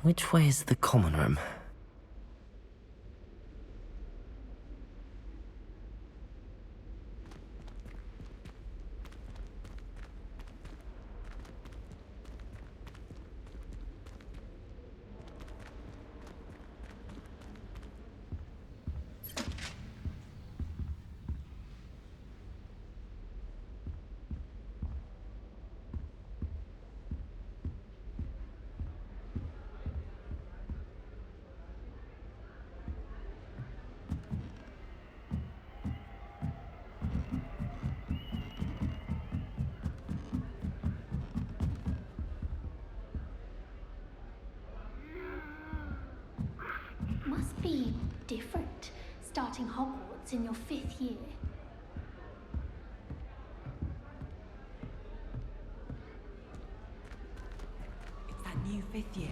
Which way is the common room? Must be different, starting Hogwarts in your 5th year. It's that new 5th year.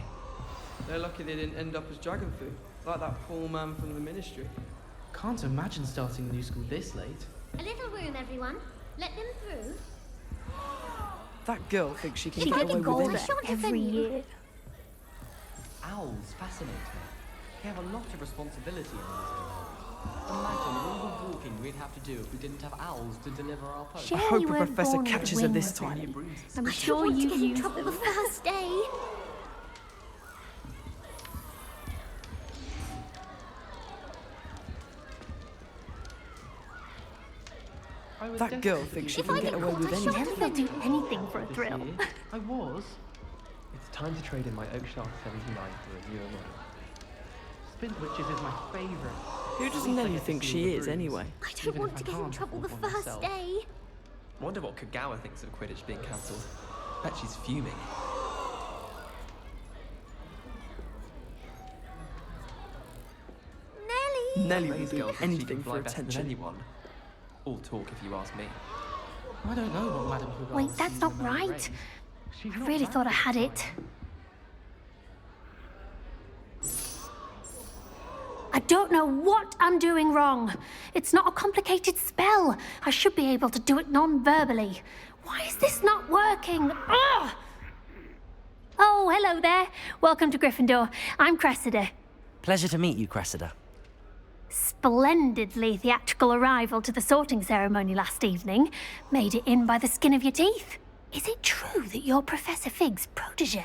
They're lucky they didn't end up as dragon food, like that poor man from the ministry. Can't imagine starting a new school this late. A little room, everyone. Let them through. That girl thinks she can She get gets away with older anything. every year. Owls fascinate me. They have a lot of responsibility in these days. Imagine all the walking we'd have to do if we didn't have owls to deliver our post. Sure, I hope you the weren't professor born with catches her this wings, time. Ellie. Brooms. I'm I sure don't want you to get in used trouble them. the first day. That girl thinks she can get away with I anything. never do anything for a This thrill. year, I was. It's time to trade in my Oakshire 79 for a newer model. Spindwitches is my favourite. Who does At least I Nelly get to think see she all the is, brooms. anyway? I don't Even want if to I get in can't trouble the afford one first myself. day. Wonder what Kagawa thinks of Quidditch being cancelled. Bet she's fuming. Nelly! Nelly Ray's will girl do thinks she anything can for fly better than attention. anyone. All talk, if you ask me. I don't know what Madame Hogwarts Wait, that's sees not in Mary right. Ray. She's I not really that thought I good had at it. flying. I don't know what I'm doing wrong. It's not a complicated spell. I should be able to do it non-verbally. Why is this not working? Ugh! Oh, hello there. Welcome to Gryffindor. I'm Cressida. Pleasure to meet you, Cressida. Splendidly theatrical arrival to the sorting ceremony last evening. Made it in by the skin of your teeth. Is it true that you're Professor Fig's protege?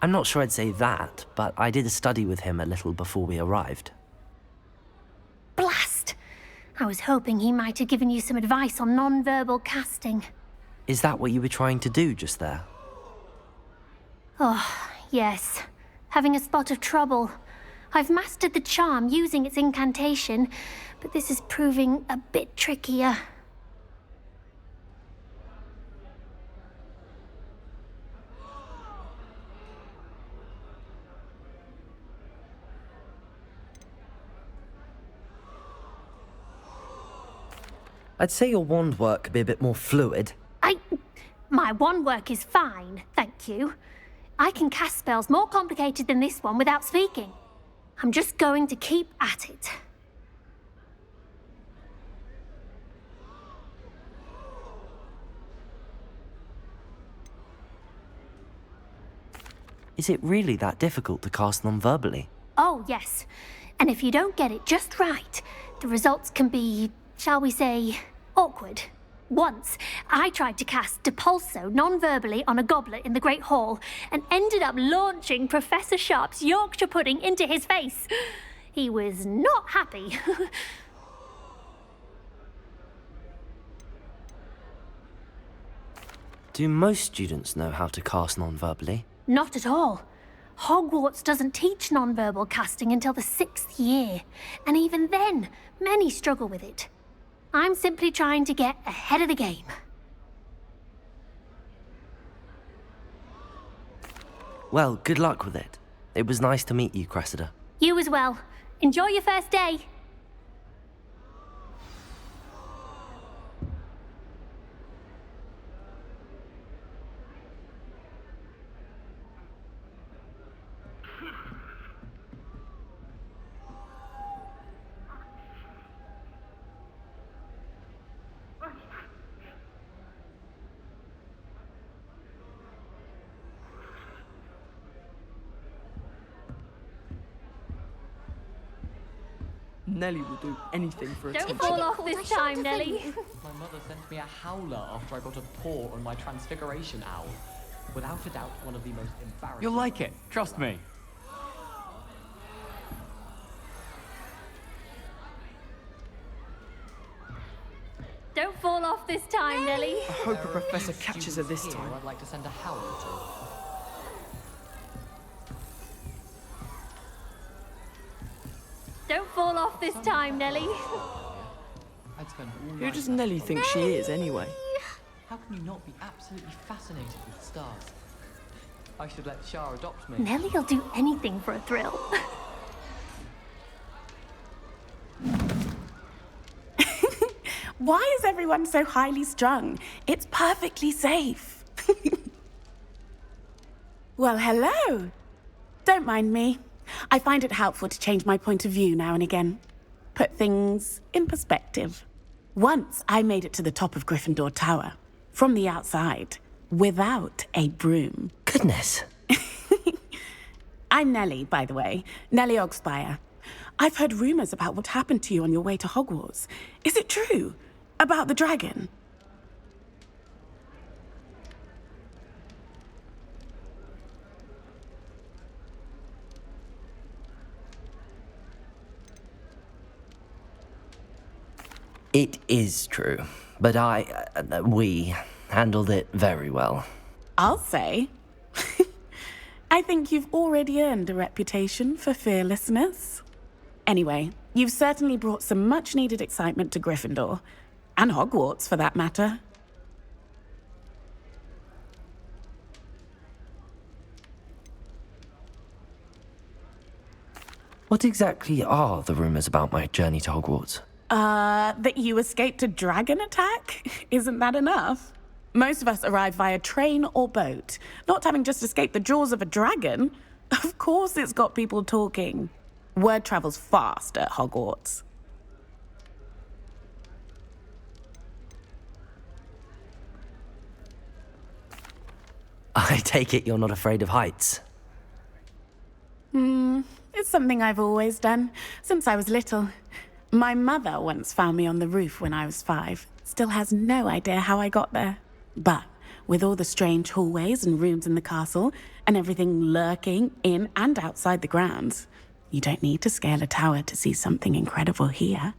I'm not sure I'd say that, but I did study with him a little before we arrived. Blast! I was hoping he might have given you some advice on non-verbal casting. Is that what you were trying to do just there? Oh, yes. Having a spot of trouble. I've mastered the charm using its incantation, but this is proving a bit trickier. I'd say your wand work could be a bit more fluid. My wand work is fine, thank you. I can cast spells more complicated than this one without speaking. I'm just going to keep at it. Is it really that difficult to cast non-verbally? Oh, yes. And if you don't get it just right, the results can be, shall we say, awkward. Once, I tried to cast Depulso non-verbally on a goblet in the Great Hall and ended up launching Professor Sharp's Yorkshire pudding into his face. He was not happy. Do most students know how to cast non-verbally? Not at all. Hogwarts doesn't teach non-verbal casting until the 6th year, and even then, many struggle with it. I'm simply trying to get ahead of the game. Well, good luck with it. It was nice to meet you, Cressida. You as well. Enjoy your first day. Nelly will do anything for Don't attention. fall off this time, Nelly. My mother sent me a howler after I got a paw on my transfiguration owl. Without a doubt, one of the most embarrassing... You'll like it, trust me. Don't fall off this time, Nelly. I hope a professor catches her this Here, time. I'd like to send a howler to. Don't fall off this time, Nelly. I'd spend all Who night does at Nelly home. think she is, anyway? How can you not be absolutely fascinated with stars? I should let Shah adopt me. Nelly'll do anything for a thrill. Why is everyone so highly strung? It's perfectly safe. Well, hello. Don't mind me. I find it helpful to change my point of view now and again. Put things in perspective. Once I made it to the top of Gryffindor Tower, from the outside, without a broom. Goodness. I'm Nellie, by the way. Nellie Ogspire. I've heard rumors about what happened to you on your way to Hogwarts. Is it true? About the dragon? It is true, but we handled it very well. I'll say. I think you've already earned a reputation for fearlessness. Anyway, you've certainly brought some much-needed excitement to Gryffindor. And Hogwarts, for that matter. What exactly are the rumors about my journey to Hogwarts? That you escaped a dragon attack? Isn't that enough? Most of us arrive via train or boat. Not having just escaped the jaws of a dragon. Of course it's got people talking. Word travels fast at Hogwarts. I take it you're not afraid of heights. It's something I've always done, since I was little. My mother once found me on the roof when I was 5. Still has no idea how I got there. But with all the strange hallways and rooms in the castle, and everything lurking in and outside the grounds, you don't need to scale a tower to see something incredible here.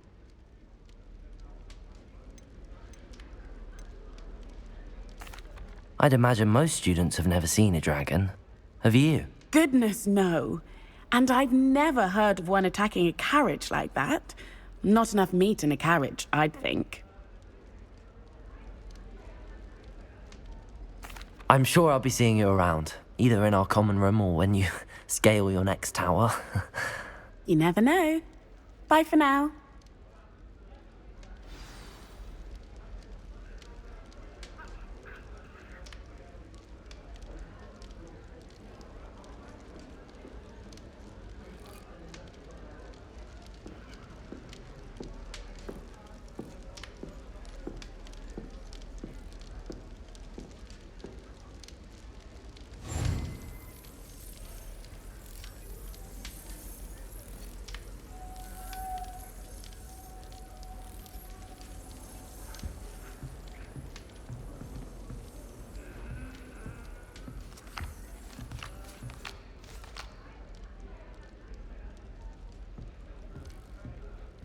I'd imagine most students have never seen a dragon. Have you? Goodness, no. And I've never heard of one attacking a carriage like that. Not enough meat in a carriage, I'd think. I'm sure I'll be seeing you around, either in our common room or when you scale your next tower. You never know. Bye for now.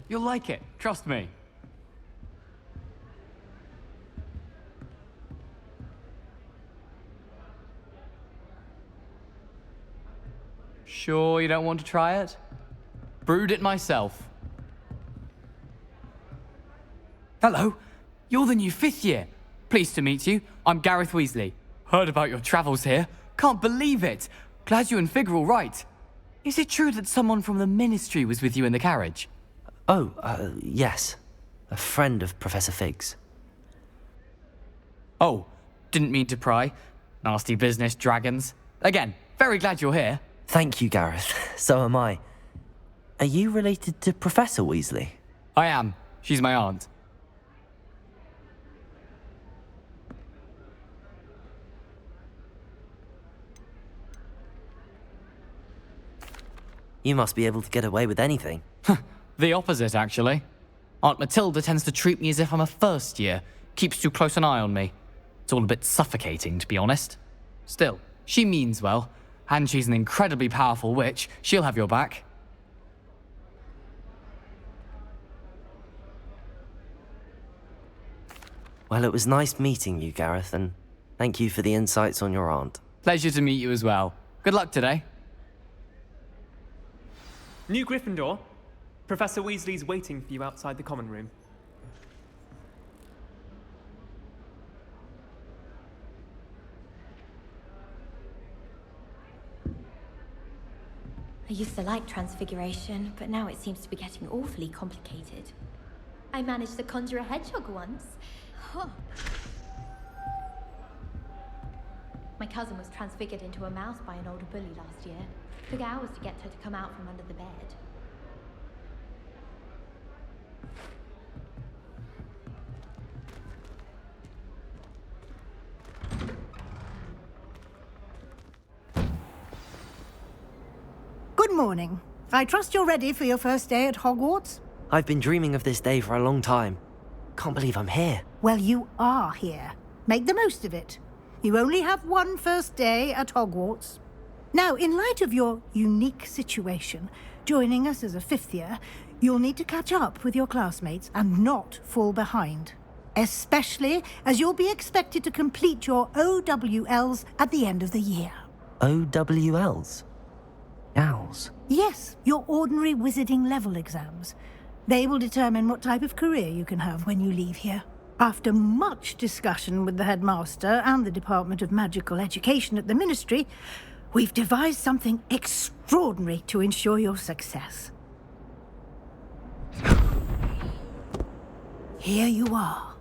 You'll like it, trust me. Sure you don't want to try it? Brewed it myself. Hello, you're the new 5th year. Pleased to meet you. I'm Gareth Weasley. Heard about your travels here. Can't believe it. Glad you and Fig are all right. Is it true that someone from the Ministry was with you in the carriage? Oh, yes. A friend of Professor Fig's. Oh, didn't mean to pry. Nasty business, dragons. Again, very glad you're here. Thank you, Gareth. So am I. Are you related to Professor Weasley? I am. She's my aunt. You must be able to get away with anything. The opposite, actually. Aunt Matilda tends to treat me as if I'm a first year, keeps too close an eye on me. It's all a bit suffocating, to be honest. Still, she means well, and she's an incredibly powerful witch. She'll have your back. Well, it was nice meeting you, Gareth, and thank you for the insights on your aunt. Pleasure to meet you as well. Good luck today. New Gryffindor. Professor Weasley's waiting for you outside the common room. I used to like transfiguration, but now it seems to be getting awfully complicated. I managed to conjure a hedgehog once. Huh. My cousin was transfigured into a mouse by an older bully last year. Took hours to get her to come out from under the bed. Good morning. I trust you're ready for your first day at Hogwarts? I've been dreaming of this day for a long time. Can't believe I'm here. Well, you are here. Make the most of it. You only have one first day at Hogwarts. Now, in light of your unique situation, joining us as a fifth year, you'll need to catch up with your classmates and not fall behind. Especially as you'll be expected to complete your OWLs at the end of the year. OWLs? Owls? Yes, your ordinary wizarding level exams. They will determine what type of career you can have when you leave here. After much discussion with the headmaster and the Department of Magical Education at the Ministry, we've devised something extraordinary to ensure your success. Here you are.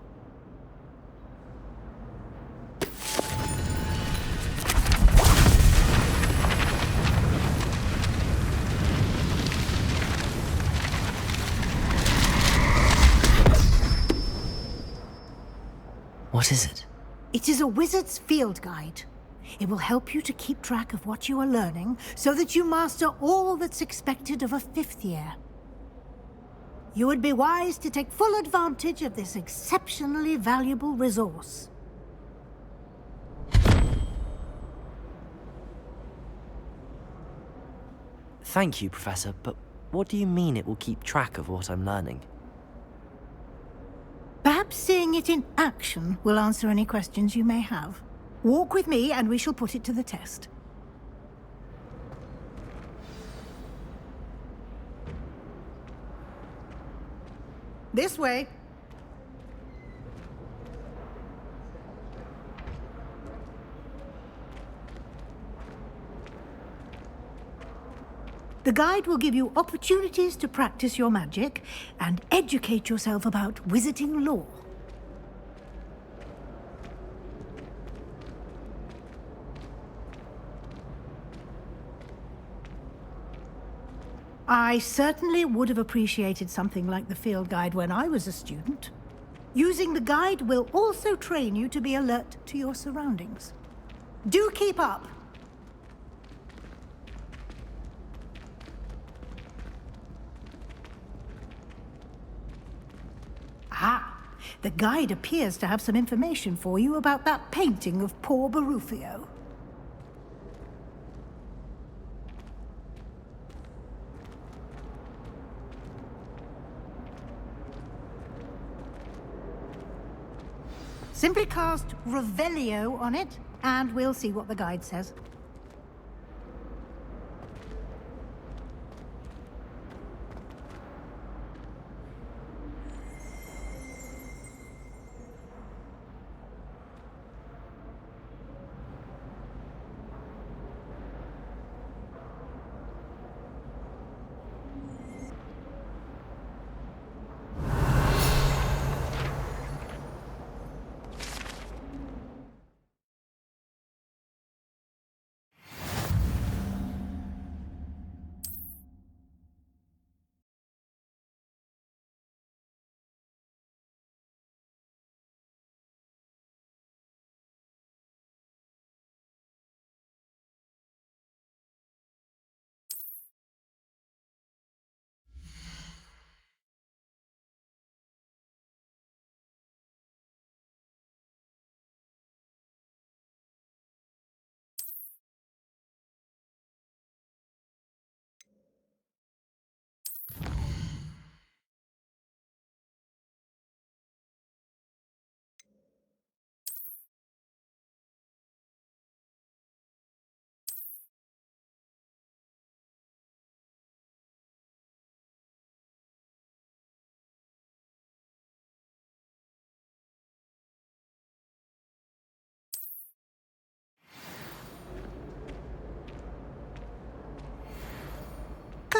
What is it? It is a wizard's field guide. It will help you to keep track of what you are learning so that you master all that's expected of a fifth year. You would be wise to take full advantage of this exceptionally valuable resource. Thank you, Professor, but what do you mean it will keep track of what I'm learning? Perhaps seeing it in action will answer any questions you may have. Walk with me and we shall put it to the test. This way. The guide will give you opportunities to practice your magic and educate yourself about wizarding lore. I certainly would have appreciated something like the field guide when I was a student. Using the guide will also train you to be alert to your surroundings. Do keep up! Ah, the guide appears to have some information for you about that painting of poor Barufio. Simply cast Revelio on it, and we'll see what the guide says.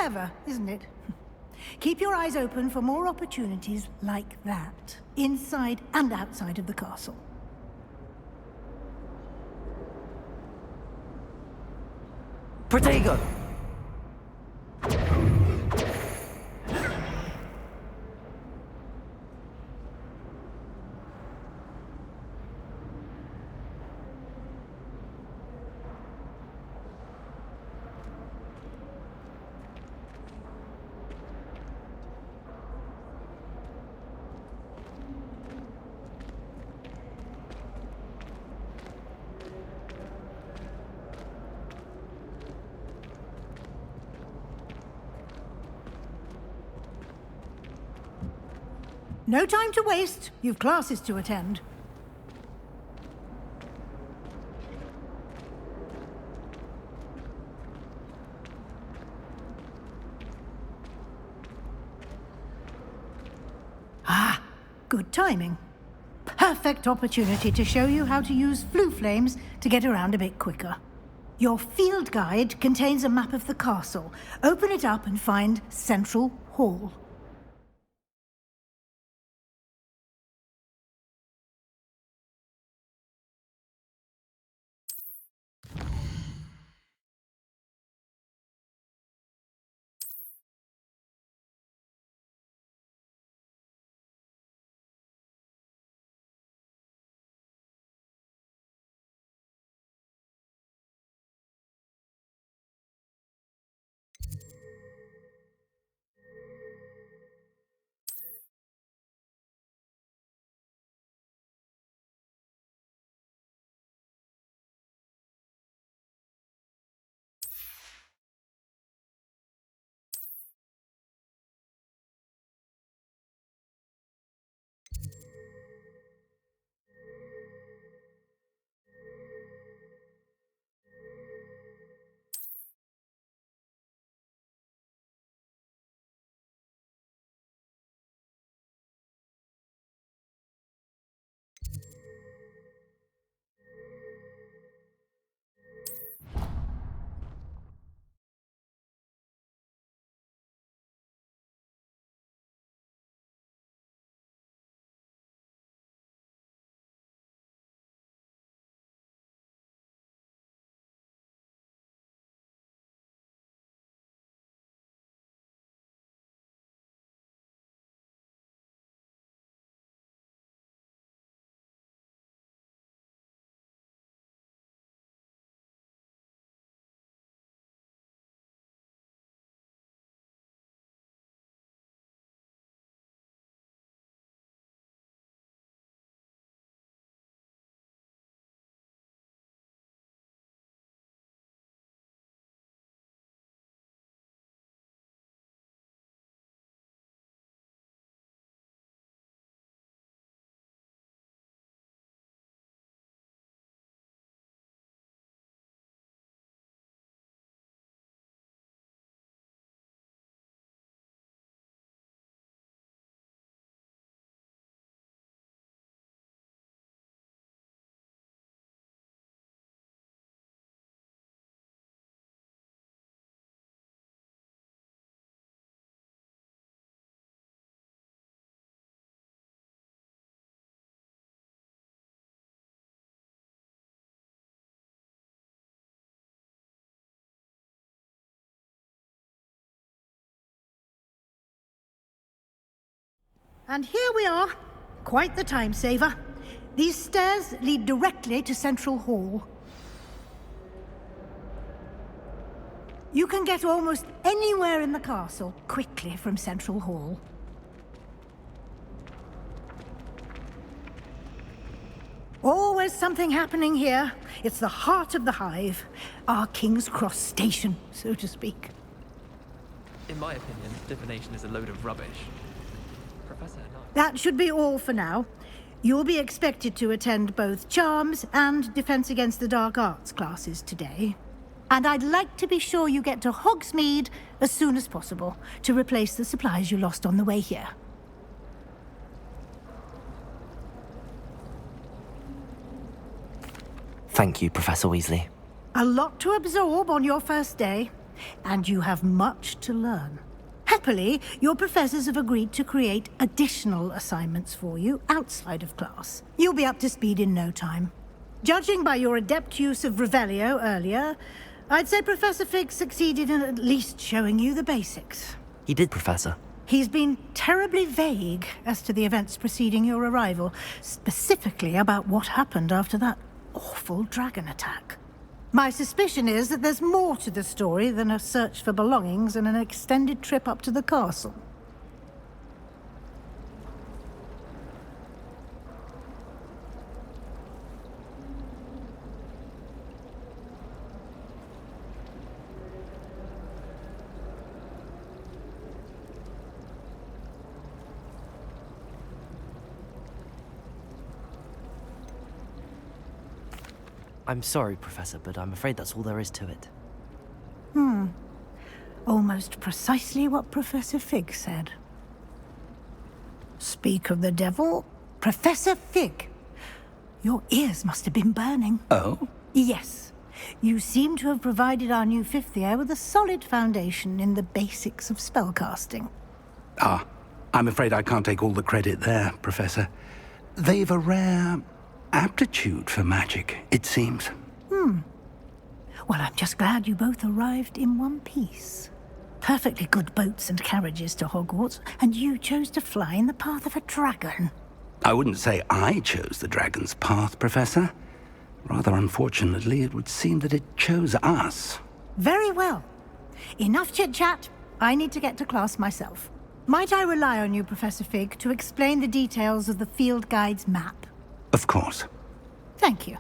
Clever, isn't it? Keep your eyes open for more opportunities like that, inside and outside of the castle. Protego! No time to waste. You've classes to attend. Ah, good timing. Perfect opportunity to show you how to use flue flames to get around a bit quicker. Your field guide contains a map of the castle. Open it up and find Central Hall. And here we are. Quite the time saver. These stairs lead directly to Central Hall. You can get almost anywhere in the castle quickly from Central Hall. Always something happening here. It's the heart of the hive. Our King's Cross station, so to speak. In my opinion, divination is a load of rubbish. Professor, no. That should be all for now. You'll be expected to attend both Charms and Defense Against the Dark Arts classes today. And I'd like to be sure you get to Hogsmeade as soon as possible to replace the supplies you lost on the way here. Thank you, Professor Weasley. A lot to absorb on your first day. and you have much to learn. Happily, your professors have agreed to create additional assignments for you outside of class. You'll be up to speed in no time. Judging by your adept use of Revelio earlier, I'd say Professor Fig succeeded in at least showing you the basics. He did, Professor. He's been terribly vague as to the events preceding your arrival, specifically about what happened after that awful dragon attack. My suspicion is that there's more to the story than a search for belongings and an extended trip up to the castle. I'm sorry, Professor, but I'm afraid that's all there is to it. Almost precisely what Professor Fig said. Speak of the devil, Professor Fig. Your ears must have been burning. Oh? Yes. You seem to have provided our new fifth year with a solid foundation in the basics of spellcasting. Ah, I'm afraid I can't take all the credit there, Professor. They've a rare aptitude for magic, it seems. Well, I'm just glad you both arrived in one piece. Perfectly good boats and carriages to Hogwarts, and you chose to fly in the path of a dragon. I wouldn't say I chose the dragon's path, Professor. Rather unfortunately, it would seem that it chose us. Very well. Enough chit-chat. I need to get to class myself. Might I rely on you, Professor Fig, to explain the details of the field guide's map? Of course. Thank you.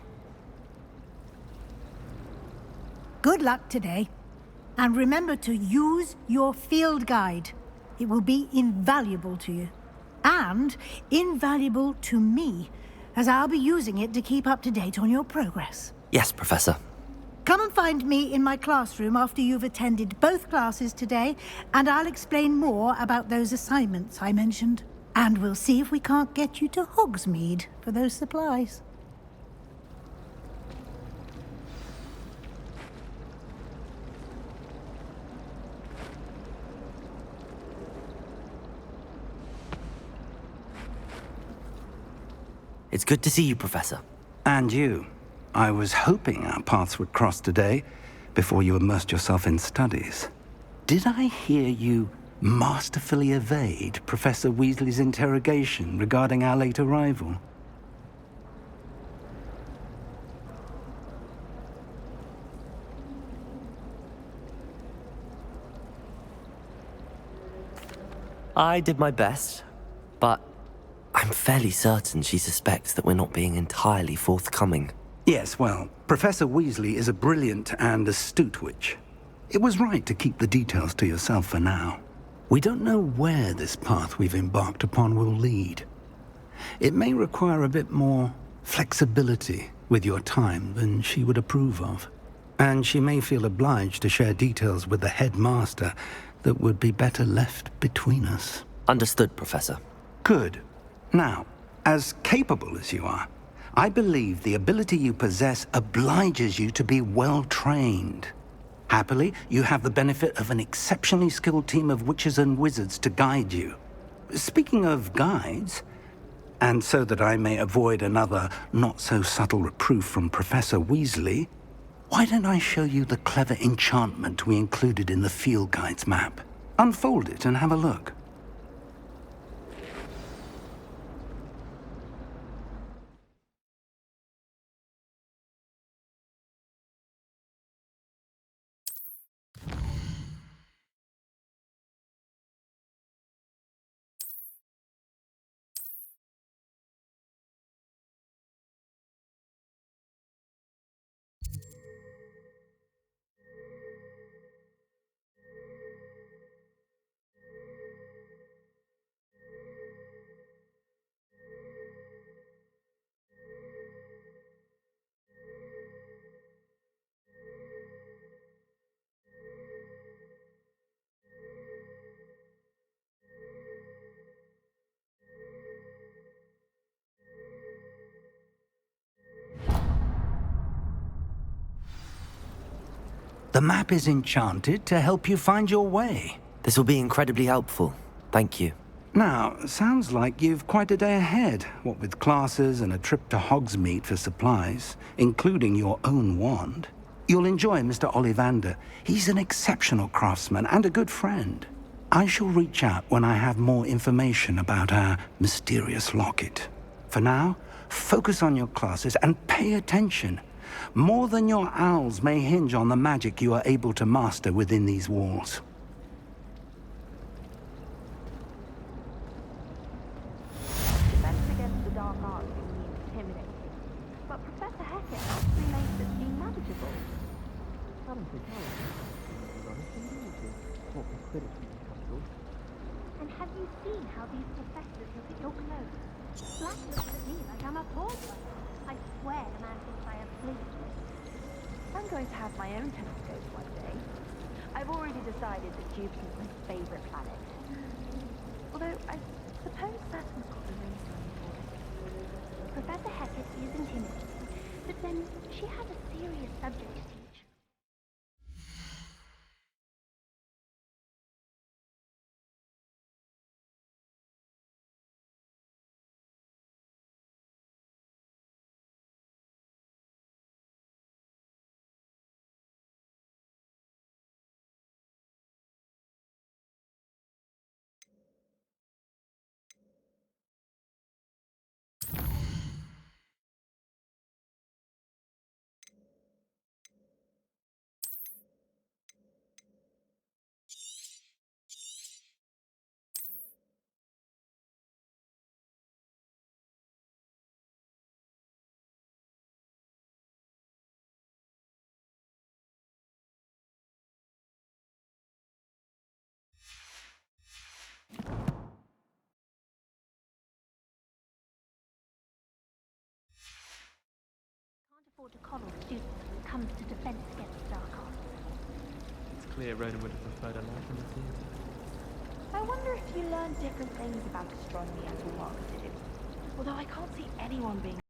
Good luck today. And remember to use your field guide. It will be invaluable to you. And invaluable to me, as I'll be using it to keep up to date on your progress. Yes, Professor. Come and find me in my classroom after you've attended both classes today, and I'll explain more about those assignments I mentioned. And we'll see if we can't get you to Hogsmeade for those supplies. It's good to see you, Professor. And you. I was hoping our paths would cross today, before you immersed yourself in studies. Did I hear you masterfully evade Professor Weasley's interrogation regarding our late arrival? I did my best, but I'm fairly certain she suspects that we're not being entirely forthcoming. Yes, well, Professor Weasley is a brilliant and astute witch. It was right to keep the details to yourself for now. We don't know where this path we've embarked upon will lead. It may require a bit more flexibility with your time than she would approve of. And she may feel obliged to share details with the headmaster that would be better left between us. Understood, Professor. Good. Now, as capable as you are, I believe the ability you possess obliges you to be well trained. Happily, you have the benefit of an exceptionally skilled team of witches and wizards to guide you. Speaking of guides, and so that I may avoid another not-so-subtle reproof from Professor Weasley, why don't I show you the clever enchantment we included in the field guide's map? Unfold it and have a look. The map is enchanted to help you find your way. This will be incredibly helpful. Thank you. Now, sounds like you've quite a day ahead, what with classes and a trip to Hogsmeade for supplies, including your own wand. You'll enjoy Mr. Ollivander. He's an exceptional craftsman and a good friend. I shall reach out when I have more information about our mysterious locket. For now, focus on your classes and pay attention. More than your owls may hinge on the magic you are able to master within these walls. Defense against the dark arts can be intimidating, but Professor Hackett actually makes it seem manageable. And have you seen how these professors look at your clothes? Black looks at me like I'm a pauper. I swear the man thinks I have bleached. I'm going to have my own telescope one day. I've already decided that Jupiter's my favourite planet. Although I suppose Saturn's got the reason for it. Professor Hackett is intimidating, but then she has a serious subject to teach. To coddle students when it comes to defense against dark arts. It's clear Ronan would have preferred a life in the theatre. I wonder if you learned different things about astronomy as we walked did. Although I can't see anyone being